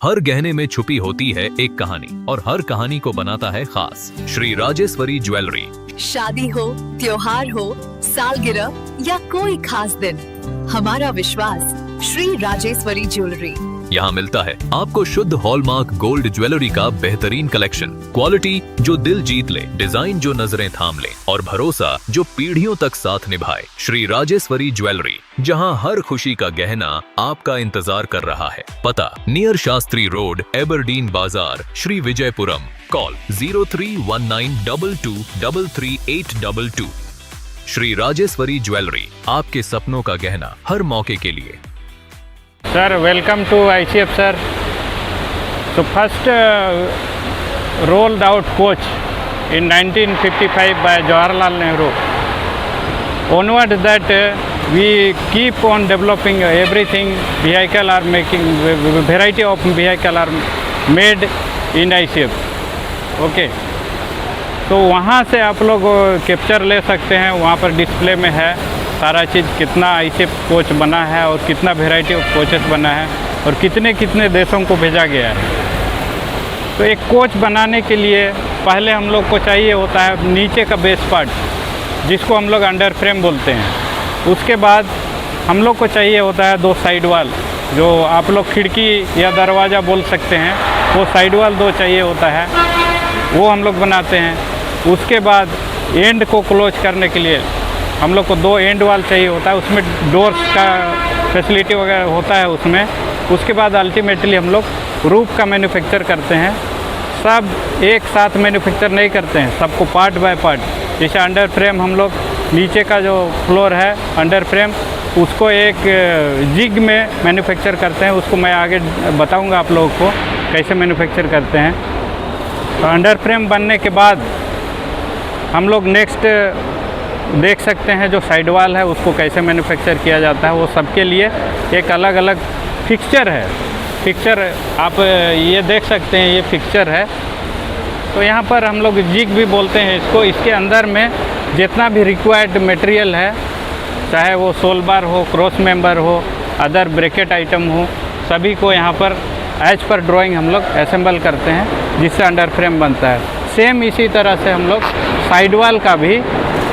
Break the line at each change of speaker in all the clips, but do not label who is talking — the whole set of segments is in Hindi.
हर गहने में छुपी होती है एक कहानी और हर कहानी को बनाता है खास। श्री राजेश्वरी ज्वेलरी।
शादी हो, त्योहार हो, सालगिरह या कोई खास दिन, हमारा विश्वास श्री राजेश्वरी ज्वेलरी।
यहाँ मिलता है आपको शुद्ध हॉलमार्क गोल्ड ज्वेलरी का बेहतरीन कलेक्शन, क्वालिटी जो दिल जीत ले, डिजाइन जो नजरें थाम ले और भरोसा जो पीढ़ियों तक साथ निभाए। श्री राजेश्वरी ज्वेलरी, जहाँ हर खुशी का गहना आपका इंतजार कर रहा है। पता नियर शास्त्री रोड, एबरडीन बाजार, श्री विजयपुरम। कॉल 031922333822। श्री राजेश्वरी ज्वेलरी, आपके सपनों का गहना हर मौके के लिए।
Sir, welcome to ICF, sir. So first rolled out coach in 1955 by Jawaharlal Nehru. Onward that we keep on developing everything. Vehicle are making, variety of vehicle are made in ICF. Okay. तो वहाँ से आप लोग कैप्चर ले सकते हैं, वहाँ पर डिस्प्ले में है सारा चीज़, कितना ICF कोच बना है और कितना वेराइटी ऑफ कोचेस बना है और कितने कितने देशों को भेजा गया है। तो एक कोच बनाने के लिए पहले हम लोग को चाहिए होता है नीचे का बेस पार्ट, जिसको हम लोग अंडर फ्रेम बोलते हैं। उसके बाद हम लोग को चाहिए होता है दो साइड वाल, जो आप लोग खिड़की या दरवाज़ा बोल सकते हैं, वो साइड वाल दो चाहिए होता है, वो हम लोग बनाते हैं। उसके बाद एंड को क्लोज करने के लिए हम लोग को दो एंड वाल चाहिए होता है, उसमें डोर्स का फैसिलिटी वगैरह होता है उसमें। उसके बाद अल्टीमेटली हम लोग रूफ का मैन्युफैक्चर करते हैं। सब एक साथ मैन्युफैक्चर नहीं करते हैं, सबको पार्ट बाय पार्ट। जैसे अंडर फ्रेम हम लोग नीचे का जो फ्लोर है अंडर फ्रेम, उसको एक जिग में मैन्युफैक्चर करते हैं। उसको मैं आगे बताऊंगा आप लोगों को कैसे मैन्युफैक्चर करते हैं। तो अंडर फ्रेम बनने के बाद हम लोग नेक्स्ट देख सकते हैं जो साइड वाल है उसको कैसे मैन्युफैक्चर किया जाता है। वो सबके लिए एक अलग अलग फिक्सचर है। फिक्सचर आप ये देख सकते हैं, ये फिक्सचर है। तो यहाँ पर हम लोग जिग भी बोलते हैं इसको। इसके अंदर में जितना भी रिक्वायर्ड मटेरियल है, चाहे वो सोल बार हो, क्रॉस मेंबर हो, अदर ब्रैकेट आइटम हो, सभी को यहाँ पर एज पर ड्राइंग हम लोग असेंबल करते हैं, जिससे अंडर फ्रेम बनता है। सेम इसी तरह से हम लोग साइड वाल का भी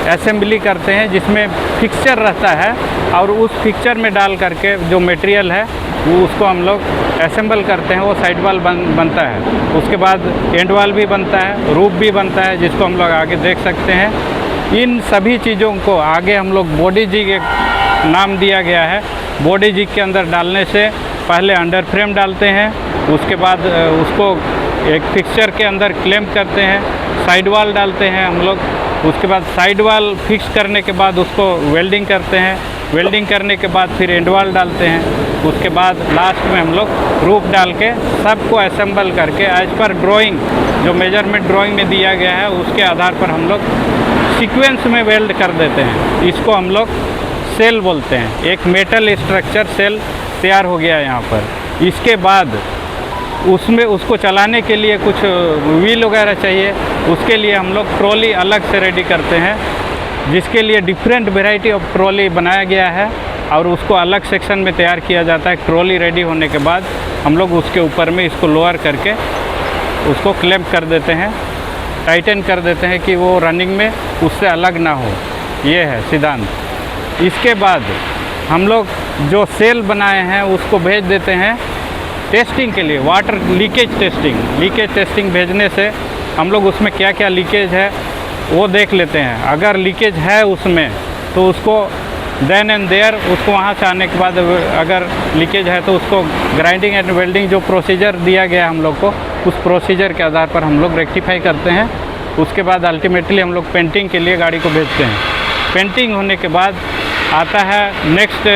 असेंबली करते हैं, जिसमें फिक्सचर रहता है और उस फिक्सचर में डाल करके जो मटेरियल है वो उसको हम लोग असेंबल करते हैं, वो साइड वाल बनता है। उसके बाद एंड वाल भी बनता है, रूफ भी बनता है, जिसको हम लोग आगे देख सकते हैं। इन सभी चीज़ों को आगे हम लोग बॉडी जिग एक नाम दिया गया है। बॉडी जिग के अंदर डालने से पहले अंडर फ्रेम डालते हैं, उसके बाद उसको एक फिक्सचर के अंदर क्लैंप करते हैं, साइड वाल डालते हैं हम लोग। उसके बाद साइड वाल फिक्स करने के बाद उसको वेल्डिंग करते हैं, वेल्डिंग करने के बाद फिर एंड वाल डालते हैं। उसके बाद लास्ट में हम लोग रूफ डाल के सबको असेंबल करके एज पर ड्राइंग, जो मेजरमेंट ड्राइंग में दिया गया है उसके आधार पर हम लोग सीक्वेंस में वेल्ड कर देते हैं। इसको हम लोग सेल बोलते हैं। एक मेटल स्ट्रक्चर सेल तैयार हो गया यहाँ पर। इसके बाद उसमें उसको चलाने के लिए कुछ व्हील वगैरह चाहिए, उसके लिए हम लोग ट्रॉली अलग से रेडी करते हैं, जिसके लिए डिफरेंट वेराइटी ऑफ ट्रॉली बनाया गया है और उसको अलग सेक्शन में तैयार किया जाता है। ट्रॉली रेडी होने के बाद हम लोग उसके ऊपर में इसको लोअर करके उसको क्लैंप कर देते हैं, टाइटन कर देते हैं कि वो रनिंग में उससे अलग ना हो। ये है सिद्धांत। इसके बाद हम लोग जो सेल बनाए हैं उसको भेज देते हैं टेस्टिंग के लिए, वाटर लीकेज टेस्टिंग भेजने से हम लोग उसमें क्या क्या लीकेज है वो देख लेते हैं। अगर लीकेज है उसमें तो उसको देन एंड देयर, उसको वहाँ से आने के बाद अगर लीकेज है तो उसको ग्राइंडिंग एंड वेल्डिंग जो प्रोसीजर दिया गया हम लोग को, उस प्रोसीजर के आधार पर हम लोग रेक्टिफाई करते हैं। उसके बाद अल्टीमेटली हम लोग पेंटिंग के लिए गाड़ी को भेजते हैं। पेंटिंग होने के बाद आता है नेक्स्ट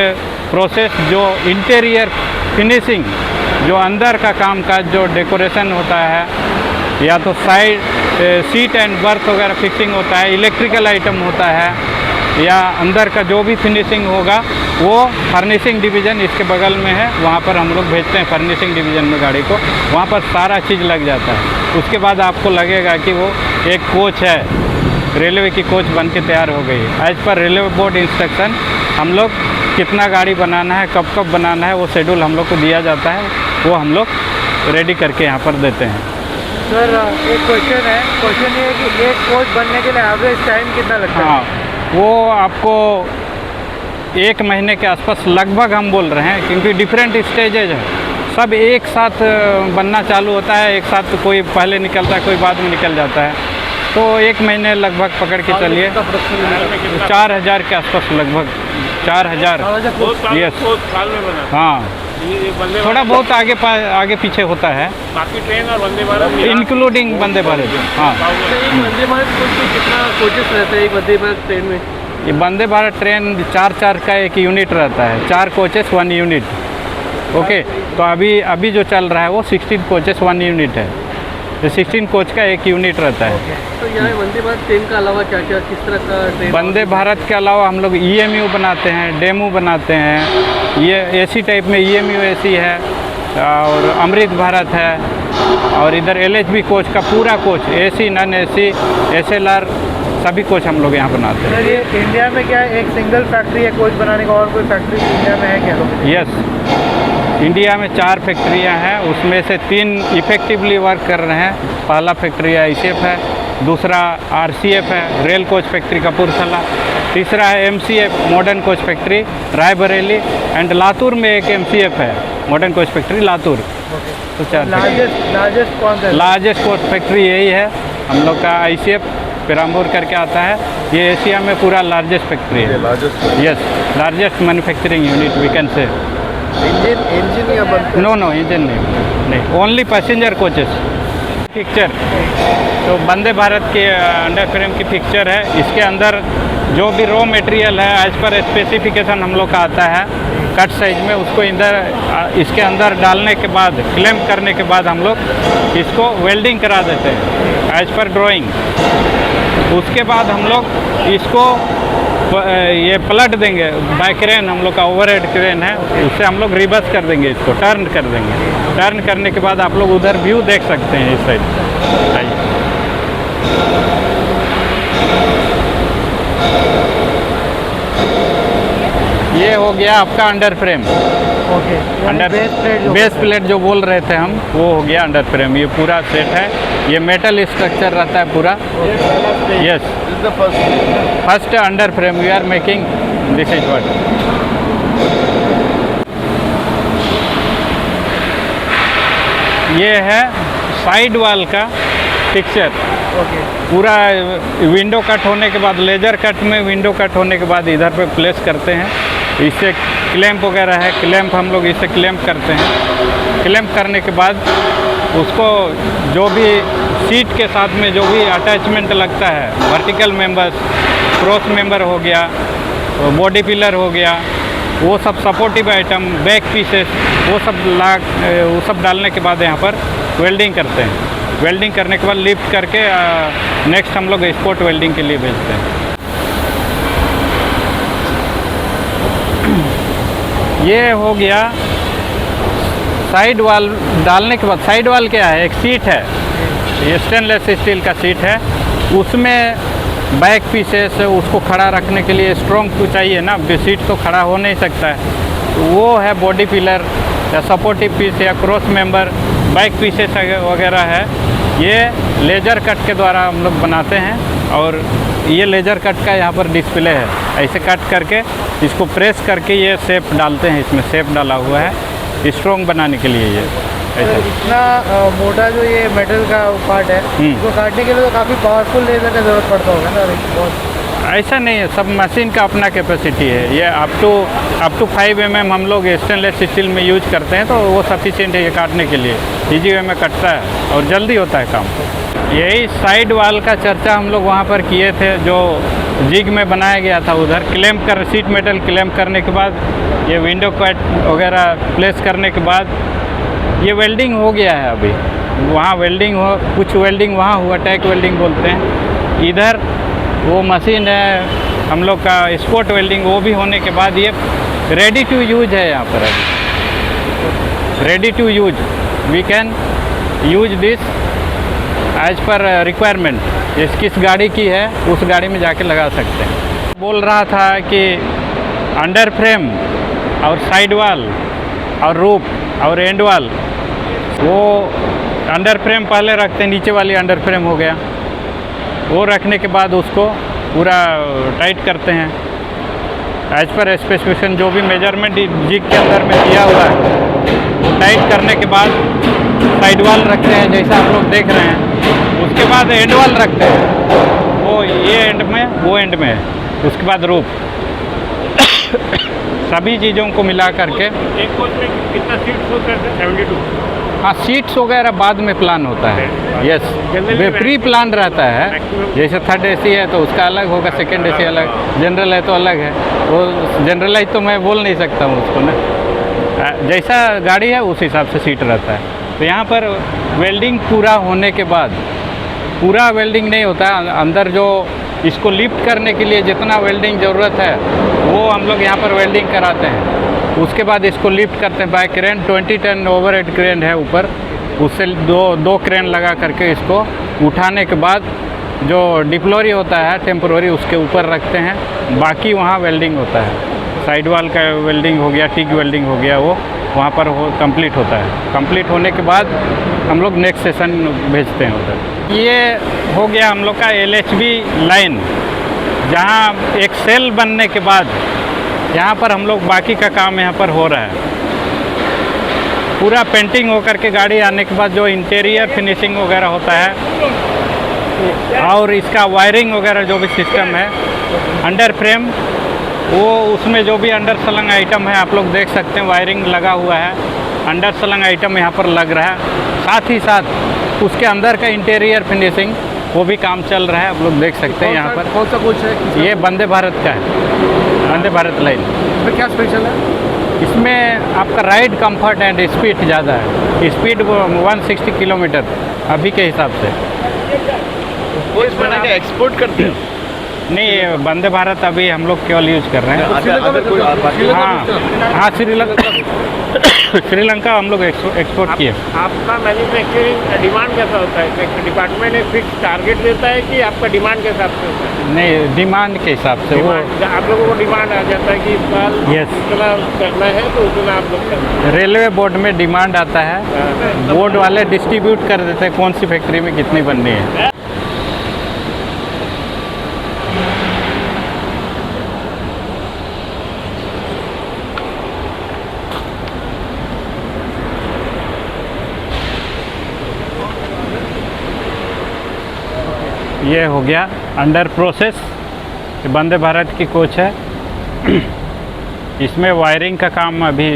प्रोसेस, जो इंटीरियर फिनिशिंग, जो अंदर का काम काज, जो डेकोरेशन होता है, या तो साइड सीट एंड बर्थ वगैरह फिक्सिंग होता है, इलेक्ट्रिकल आइटम होता है, या अंदर का जो भी फिनिशिंग होगा वो फर्निशिंग डिवीज़न इसके बगल में है, वहाँ पर हम लोग भेजते हैं फर्निशिंग डिवीज़न में गाड़ी को। वहाँ पर सारा चीज़ लग जाता है। उसके बाद आपको लगेगा कि वो एक कोच है, रेलवे की कोच बन के तैयार हो गई। As per railway board instruction हम लोग कितना गाड़ी बनाना है, कब कब बनाना है, वो शेड्यूल हम लोग को दिया जाता है। वो हम लोग रेडी करके यहाँ पर देते हैं।
सर एक क्वेश्चन ये है कि एक कोच बनने के लिए एवरेज टाइम कितना लगता है?
हाँ, वो आपको 1 महीने के आसपास लगभग हम बोल रहे हैं, क्योंकि डिफरेंट स्टेजेज है। सब एक साथ बनना चालू होता है, एक साथ कोई पहले निकलता है, कोई बाद में निकल जाता है, तो 1 महीने लगभग पकड़ के चलिए 4000 के आसपास, लगभग 4000। यस, हाँ, थोड़ा बहुत आगे पीछे होता है,
बाकी ट्रेन और वंदे भारत
इंक्लूडिंग वंदे भारत। हाँ,
वंदे भारत कितना कोचेस रहते हैं एक वंदे भारत ट्रेन में?
ये वंदे भारत ट्रेन 4 का एक यूनिट रहता है, 4 कोचेस 1 यूनिट। ओके, तो अभी जो चल रहा है वो 16 कोचेस 1 यूनिट है, तो 16 कोच का एक यूनिट रहता है।
तो यहाँ वंदे भारत ट्रेन के अलावा क्या क्या किस तरह का ट्रेन?
वंदे भारत के अलावा हम लोग EMU बनाते हैं, डेमू बनाते हैं, ये AC टाइप में EMU AC है, और अमृत भारत है, और इधर LHB कोच का पूरा coach, AC non AC SLR सभी कोच हम लोग यहाँ बनाते हैं।
सर ये इंडिया में क्या एक सिंगल फैक्ट्री है कोच बनाने का, और कोई फैक्ट्री इंडिया में है क्या?
यस, इंडिया में 4 फैक्ट्रियाँ हैं, उसमें से 3 इफेक्टिवली वर्क कर रहे हैं। पहला फैक्ट्री ICF है, दूसरा RCF है, रेल कोच फैक्ट्री कपूरथला, तीसरा है MCF modern coach factory Raebareli, and Latur में एक MCF है मॉडर्न कोच फैक्ट्री लातूर। तो 4
लार्जेस्ट कौन सा?
लार्जेस्ट कोच फैक्ट्री यही है हम लोग का, ICF पेराम्बूर करके आता है। ये एशिया में पूरा लार्जेस्ट फैक्ट्री है। Yes, largest manufacturing unit we can say.
Engine या
नो इंजन नहीं, ओनली पैसेंजर कोचेस। पिक्चर तो वंदे भारत के अंडर फ्रेम की पिक्चर है, इसके अंदर जो भी रॉ मटेरियल है एज पर स्पेसिफिकेशन हम लोग का आता है कट साइज में, उसको इसके अंदर डालने के बाद, क्लैंप करने के बाद हम लोग इसको वेल्डिंग करा देते हैं एज पर ड्राइंग। उसके बाद हम लोग इसको ये पलट देंगे बाय क्रेन, हम लोग का ओवरहेड क्रेन है, उससे हम लोग रिवर्स कर देंगे, इसको टर्न कर देंगे। टर्न करने के बाद आप लोग उधर व्यू देख सकते हैं इस साइड। आइए, ये हो गया आपका under frame.
Okay,
under base plate जो बोल रहे थे हम, वो हो गया अंडर फ्रेम। ये पूरा सेट है, ये मेटल स्ट्रक्चर रहता है पूरा। Yes, first under frame we are making, this is what. ये है साइड वॉल का पिक्चर।
ओके,
पूरा विंडो कट होने के बाद, लेजर कट में विंडो कट होने के बाद इधर पे प्लेस करते हैं। इससे क्लैंप वगैरह है, क्लैंप हम लोग इससे क्लैंप करते हैं। क्लैंप करने के बाद उसको जो भी सीट के साथ में जो भी अटैचमेंट लगता है, वर्टिकल मेंबर्स, क्रॉस मेंबर हो गया, बॉडी पिलर हो गया, वो सब सपोर्टिव आइटम, बैक पीसेस, वो सब डालने के बाद यहाँ पर वेल्डिंग करते हैं। वेल्डिंग करने के बाद लिफ्ट करके नेक्स्ट हम लोग स्पॉट वेल्डिंग के लिए भेजते हैं। ये हो गया साइड वॉल डालने के बाद। साइड वॉल क्या है, एक सीट है, ये स्टेनलेस स्टील का सीट है, उसमें बैक पीसेस उसको खड़ा रखने के लिए स्ट्रॉन्ग तो चाहिए ना, सीट तो खड़ा हो नहीं सकता है, तो वो है बॉडी पिलर या सपोर्टिव पीस या क्रॉस मेंबर, बैक पीसेस वगैरह है। ये लेज़र कट के द्वारा हम लोग बनाते हैं, और ये लेज़र कट का यहाँ पर डिस्प्ले है। ऐसे कट करके इसको प्रेस करके ये शेप डालते हैं, इसमें शेप डाला हुआ है स्ट्रॉन्ग बनाने के लिए। ये ऐसा
इतना मोटा जो ये मेटल का पार्ट है, इसको काटने के लिए तो काफ़ी पावरफुल लेज़र का ज़रूरत पड़ता होगा ना? बहुत
ऐसा नहीं है, सब मशीन का अपना कैपेसिटी है। ये अप टू 5 mm हम लोग स्टेनलेस स्टील में यूज करते हैं, तो वो सफिशिएंट है ये काटने के लिए। ईजी वे में कटता है और जल्दी होता है काम। यही साइड वॉल का चर्चा हम लोग वहाँ पर किए थे, जो जिग में बनाया गया था। उधर क्लैंप कर, सीट मेटल क्लैंप करने के बाद, ये विंडो कट वगैरह प्लेस करने के बाद ये वेल्डिंग हो गया है। अभी वहाँ वेल्डिंग हो, कुछ वेल्डिंग वहाँ हुआ, टैग वेल्डिंग बोलते हैं। इधर वो मशीन है हम लोग का स्पॉट वेल्डिंग, वो भी होने के बाद ये रेडी टू यूज है यहाँ पर। अभी ready to use, we can use this as per requirement. किस गाड़ी की है उस गाड़ी में जाके लगा सकते हैं। बोल रहा था कि अंडर फ्रेम और साइड वॉल और रूफ और एंड वॉल वो अंडर फ्रेम पहले रखते हैं, नीचे वाली अंडर फ्रेम हो गया, वो रखने के बाद उसको पूरा टाइट करते हैं एज पर स्पेसिफिकेशन, जो भी मेजरमेंट जिग के अंदर में दिया हुआ है। वो टाइट करने के बाद साइड वाल रखते हैं जैसा आप लोग देख रहे हैं। उसके बाद एंड वाल रखते हैं, वो ये एंड में वो एंड में, उसके बाद रूफ सभी चीज़ों को मिला करके।
एक कोच में कितना सीट्स होता है? 72।
हाँ, सीट्स वगैरह बाद में प्लान होता है। यस, प्री प्लान रहता है। जैसे थर्ड एसी है तो उसका अलग होगा, सेकंड एसी अलग, जनरल है तो अलग है। वो जनरलाइज तो मैं बोल नहीं सकता हूँ उसको ना, जैसा गाड़ी है उस हिसाब से सीट रहता है। तो यहाँ पर वेल्डिंग पूरा होने के बाद, पूरा वेल्डिंग नहीं होता है, अंदर जो इसको लिफ्ट करने के लिए जितना वेल्डिंग ज़रूरत है वो हम लोग यहाँ पर वेल्डिंग कराते हैं। उसके बाद इसको लिफ्ट करते हैं by crane, 20 ton overhead crane है ऊपर, उससे दो क्रेन लगा करके इसको उठाने के बाद जो डिप्लोरी होता है टेम्पोररी उसके ऊपर रखते हैं। बाकी वहाँ वेल्डिंग होता है, साइड वाल का वेल्डिंग हो गया, टिक वेल्डिंग हो गया, वो वहाँ पर कंप्लीट होता है। कंप्लीट होने के बाद हम लोग नेक्स्ट सेशन भेजते हैं उधर। ये हो गया हम लोग का LHB लाइन, जहाँ एक सेल बनने के बाद यहाँ पर हम लोग बाकी का काम यहाँ पर हो रहा है। पूरा पेंटिंग होकर के गाड़ी आने के बाद जो इंटीरियर फिनिशिंग वगैरह होता है और इसका वायरिंग वगैरह जो भी सिस्टम है, अंडर फ्रेम वो उसमें जो भी अंडर सलंग आइटम है आप लोग देख सकते हैं, वायरिंग लगा हुआ है, अंडर सलंग आइटम यहाँ पर लग रहा है। साथ ही साथ उसके अंदर का इंटीरियर फिनिशिंग वो भी काम चल रहा है, आप लोग देख सकते हैं यहाँ पर।
कौन सा कोच है?
ये वंदे भारत का है, वंदे भारत लाइन।
इसमें क्या स्पेशल है?
इसमें आपका राइड कंफर्ट एंड स्पीड ज़्यादा है, स्पीड 160 किलोमीटर अभी के हिसाब से।
कोच बना के एक्सपोर्ट करते हैं?
नहीं, ये वंदे भारत अभी हम लोग केवल यूज कर रहे हैं। हाँ, श्रीलंका हम लोग एक्सपोर्ट किए।
आपका मैन्युफैक्चरिंग डिमांड कैसा होता है? डिपार्टमेंट एक फिक्स टारगेट देता है कि आपका डिमांड के हिसाब से होता है?
नहीं, डिमांड के हिसाब से वो
आप लोगों को डिमांड आ जाता है कि इस साल इतना करना है तो उतना आप लोग करते हैं।
रेलवे बोर्ड में डिमांड आता है, बोर्ड वाले डिस्ट्रीब्यूट कर देते हैं कौन सी फैक्ट्री में कितनी बननी है। ये हो गया अंडर प्रोसेस, वंदे भारत की कोच है। इसमें वायरिंग का काम अभी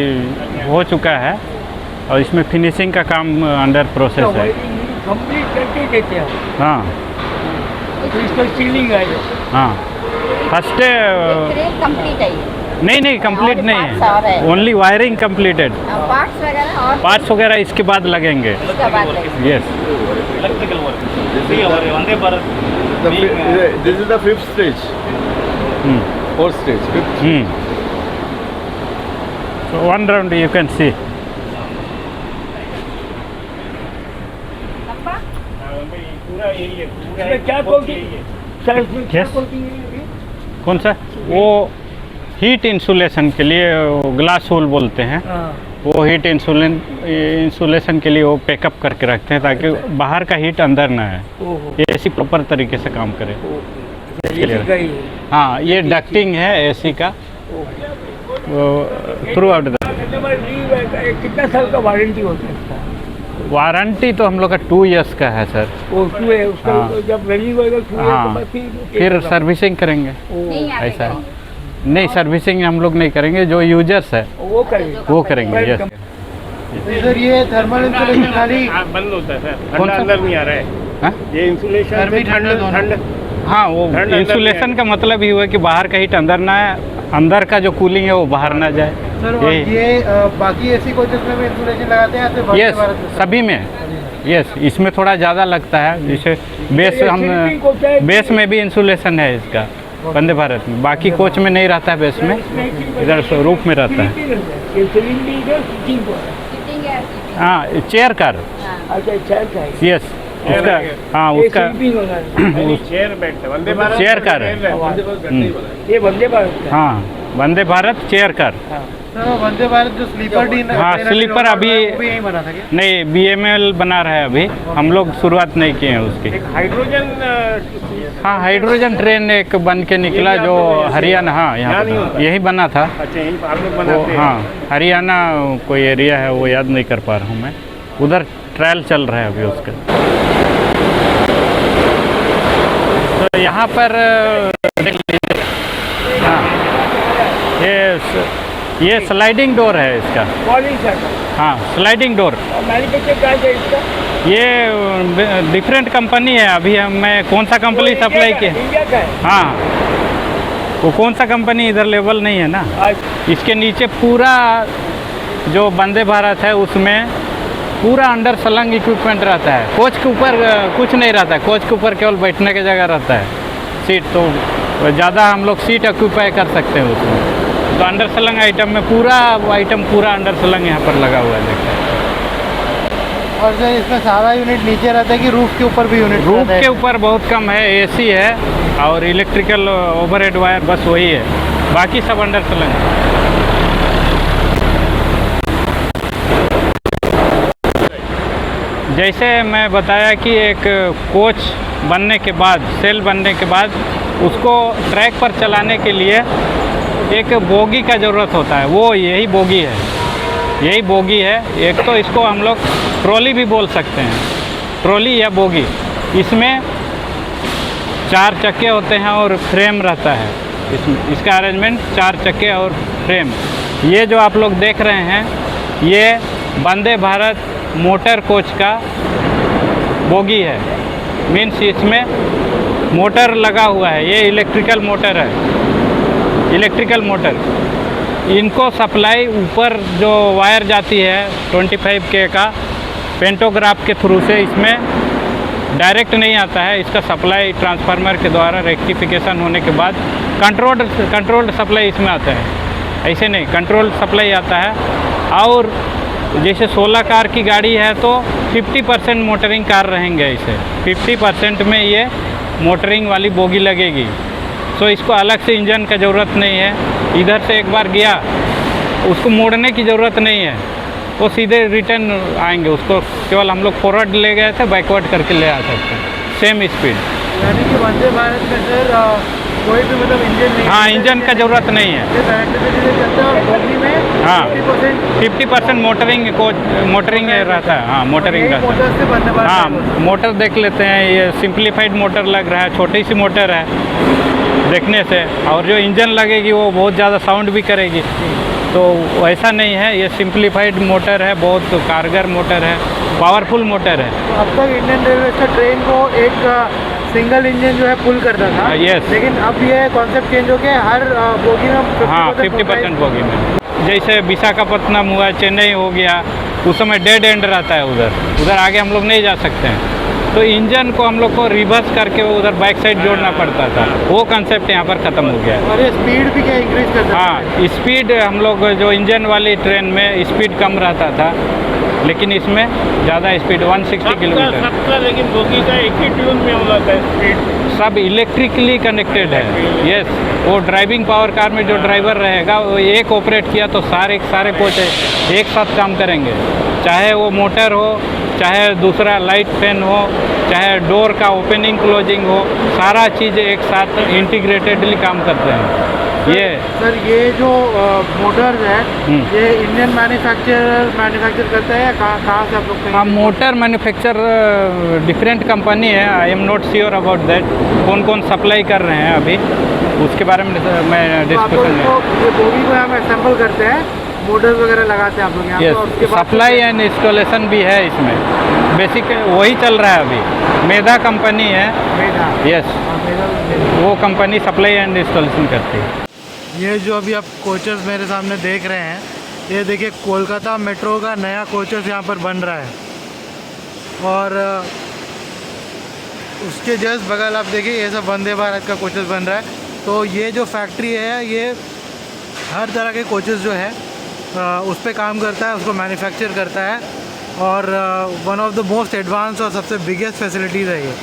हो चुका है और इसमें फिनिशिंग का काम अंडर प्रोसेस है।
कंप्लीट करके देते हैं।
हाँ
तो इसका सीलिंग है।
हाँ, फर्स्ट
कंप्लीट है।
नहीं कंप्लीट नहीं है, ओनली वायरिंग कंप्लीटेड।
पार्ट्स वगैरह और
पार्ट्स वगैरह इसके बाद लगेंगे।
इसका बाद लगेगा।
Yes,
electrical work. Vande Bharat
This is the fifth stage. Fourth stage. Fifth.
So one round you can see.
पूरा एरिया
क्या कोटिंग? सर इसमें क्या
Yes.
कोटिंग है?
कौन सा? वो हीट इंसुलेशन के लिए ग्लास होल बोलते हैं। वो हीट इंसुलेशन के लिए वो पैकअप करके रखते हैं ताकि बाहर का हीट अंदर ना है, एसी प्रॉपर तरीके से काम करे। हाँ, ये डक्टिंग है एसी का थ्रू आउट द।
कितना साल का वारंटी होता है इसका?
वारंटी तो हम लोग का 2 इयर्स का है सर।
वो टू है उसका।
हाँ।
जब रनिंग होएगा 2
हाँ, फिर सर्विसिंग करेंगे।
नहीं आगे
ऐसा है, नहीं सर्विसिंग हम लोग नहीं करेंगे, जो यूजर्स है
वो करेंगे।
वो करेंगे। यस
सर ये थर्मल इंसुलेशन खाली
बंद होता है सर,
कौन सा?
अंदर नहीं आ रहा है।
हाँ?
ये इंसुलेशन ठंड
हाँ, वो
ठंड अंदर
इंसुलेशन
नहीं
का मतलब ही हुआ है कि बाहर का हीट अंदर ना आए, अंदर का जो कूलिंग है वो बाहर ना जाए।
सर
यही।
ये बाकी ऐसी कोचेस में भी इंसुलेशन लगाते हैं? वंदे
यस,
भारत में?
सभी में। यस, इसमें थोड़ा ज़्यादा लगता है, जैसे बेस में भी इंसुलेशन है इसका वंदे भारत में, बाकी कोच में नहीं रहता है बेस में, इधर रूफ में रहता है। हाँ, चेयर कार। यस, उसका हाँ उसका
चेयर बैठते वंदे भारत
चेयर कार है।
ये वंदे भारत का।
हाँ, Vande Bharat chair car.
Sir Vande Bharat जो स्लीपर ट्रेन
हाँ, स्लीपर अभी
यही बना था क्या?
नहीं, BML बना रहा है अभी, हम लोग शुरुआत नहीं किए हैं उसकी।
एक हाइड्रोजन
हाँ, हाइड्रोजन ट्रेन एक बन के निकला जो हरियाणा, हाँ यहाँ पर यही बना था।
अच्छा यही आप लोग
वो
बनाते हैं।
हाँ, हरियाणा कोई एरिया है, वो याद नहीं कर पा रहा हूँ मैं, उधर ट्रायल चल रहा है अभी उसका। तो यहाँ पर देख लीजिए, हाँ, ये स्लाइडिंग डोर है इसका।
कॉलिंग सर
हाँ, स्लाइडिंग डोर।
मैन्युफैक्चर कहाँ से इसका?
ये डिफरेंट कंपनी है, अभी मैं कौन सा कंपनी सप्लाई किया,
इंडिया का है।
हाँ, वो कौन सा कंपनी इधर लेवल नहीं है ना। इसके नीचे पूरा जो वंदे भारत है उसमें पूरा अंडर सलंग इक्विपमेंट रहता है। कोच के ऊपर कुछ नहीं रहता है, कोच के ऊपर केवल बैठने की जगह रहता है, सीट तो ज़्यादा हम लोग सीट ऑक्यूपाई कर सकते हैं उसमें। तो अंडर सलंग आइटम में पूरा अंडर सलंग यहाँ पर लगा हुआ है, देखते हैं।
और सर इसमें सारा यूनिट नीचे रहता है कि रूफ के ऊपर भी यूनिट?
रूफ के ऊपर बहुत कम है, AC है और इलेक्ट्रिकल ओवरहेड वायर, बस वही है, बाकी सब अंडर सलंग है। जैसे मैं बताया कि एक कोच बनने के बाद, सेल बनने के बाद उसको ट्रैक पर चलाने के लिए एक बोगी का ज़रूरत होता है, वो यही बोगी है, यही बोगी है। एक तो इसको हम लोग ट्रॉली भी बोल सकते हैं, ट्रॉली या बोगी। इसमें 4 चक्के होते हैं और फ्रेम रहता है, इसका अरेंजमेंट 4 चक्के और फ्रेम। ये जो आप लोग देख रहे हैं ये वंदे भारत मोटर कोच का बोगी है, मीन्स इसमें मोटर लगा हुआ है, ये इलेक्ट्रिकल मोटर है, इलेक्ट्रिकल मोटर। इनको सप्लाई ऊपर जो वायर जाती है 25 K का पेंटोग्राफ के थ्रू से, इसमें डायरेक्ट नहीं आता है, इसका सप्लाई ट्रांसफार्मर के द्वारा रेक्टिफिकेशन होने के बाद कंट्रोल्ड सप्लाई इसमें आता है। ऐसे नहीं, कंट्रोल्ड सप्लाई आता है। और जैसे 16 कार की गाड़ी है तो 50% मोटरिंग कार रहेंगे, इसे 50% में ये मोटरिंग वाली बोगी लगेगी। सो इसको अलग से इंजन का ज़रूरत नहीं है, इधर से एक बार गया उसको मोड़ने की ज़रूरत नहीं है, वो सीधे रिटर्न आएंगे, उसको केवल हम लोग फॉरवर्ड ले गए थे, बैकवर्ड करके ले आ सकते हैं, सेम स्पीड।
यानी कि वंदे भारत में सर कोई भी मतलब इंजन नहीं?
हाँ, इंजन का ज़रूरत नहीं है।
और बोगी में
हाँ, 50% मोटरिंग रहता है। हाँ, मोटरिंग रहता है।
मोटर से वंदे भारत?
हाँ, मोटर देख लेते हैं, ये सिंप्लीफाइड मोटर लग रहा है, छोटी सी मोटर है देखने से, और जो इंजन लगेगी वो बहुत ज़्यादा साउंड भी करेगी, तो वैसा नहीं है, ये सिंप्लीफाइड मोटर है, बहुत कारगर मोटर है, पावरफुल मोटर है।
तो अब तक इंडियन रेलवे का ट्रेन को एक सिंगल इंजन जो है पुल करता था,
यस।
लेकिन अब ये कॉन्सेप्ट चेंज हो गया, हर बोगी में
हाँ, 50% बोगी में। जैसे विशाखापट्टनम हुआ, चेन्नई हो गया, उस समय डेड एंड रहता है, उधर आगे हम लोग नहीं जा सकते हैं, तो इंजन को हम लोग को रिवर्स करके वो उधर बैक साइड जोड़ना पड़ता था, वो कंसेप्ट यहाँ पर ख़त्म हो गया है।
और ये स्पीड भी क्या इंक्रीज करता है?
हाँ, स्पीड हम लोग जो इंजन वाली ट्रेन में स्पीड कम रहता था, लेकिन इसमें ज़्यादा स्पीड 160 किलोमीटर।
सबका लेकिन बोगी का एक ही ट्यून में होता है स्पीड,
सब इलेक्ट्रिकली कनेक्टेड है। यस, वो ड्राइविंग पावर कार में जो ड्राइवर रहेगा वो एक ऑपरेट किया तो सारे कोच एक साथ काम करेंगे, चाहे वो मोटर हो, चाहे दूसरा लाइट फैन हो, चाहे डोर का ओपनिंग क्लोजिंग हो, सारा चीज़ एक साथ इंटीग्रेटेडली काम करते हैं। ये
सर ये जो मोटर्स है ये इंडियन मैन्युफैक्चर करता है या कहाँ से आप लोग?
हाँ, मोटर मैन्युफैक्चर डिफरेंट कंपनी है, I am not sure about that, कौन सप्लाई कर रहे हैं अभी, उसके बारे में मैं डिस्कशन में।
ये बोगी को हम असेंबल करते हैं, मोटर्स वगैरह लगाते हैं आप लोग यहाँ पे, और उसके बाद
सप्लाई एंड इंस्टॉलेशन भी है इसमें, बेसिक वही चल रहा है अभी। मेधा कंपनी है,
मेधा,
यस, वो कंपनी सप्लाई एंड इंस्टॉलेशन करती है।
ये जो अभी आप कोचेस मेरे सामने देख रहे हैं, ये देखिए कोलकाता मेट्रो का नया कोचेस यहाँ पर बन रहा है, और उसके जस्ट बगल आप देखिए ये सब वंदे भारत का कोचेस बन रहा है। तो ये जो फैक्ट्री है ये हर तरह के कोचेस जो है उस पर काम करता है, उसको मैन्युफैक्चर करता है, और one of the most advance और सबसे बिगेस्ट फैसिलिटीज़ है ये।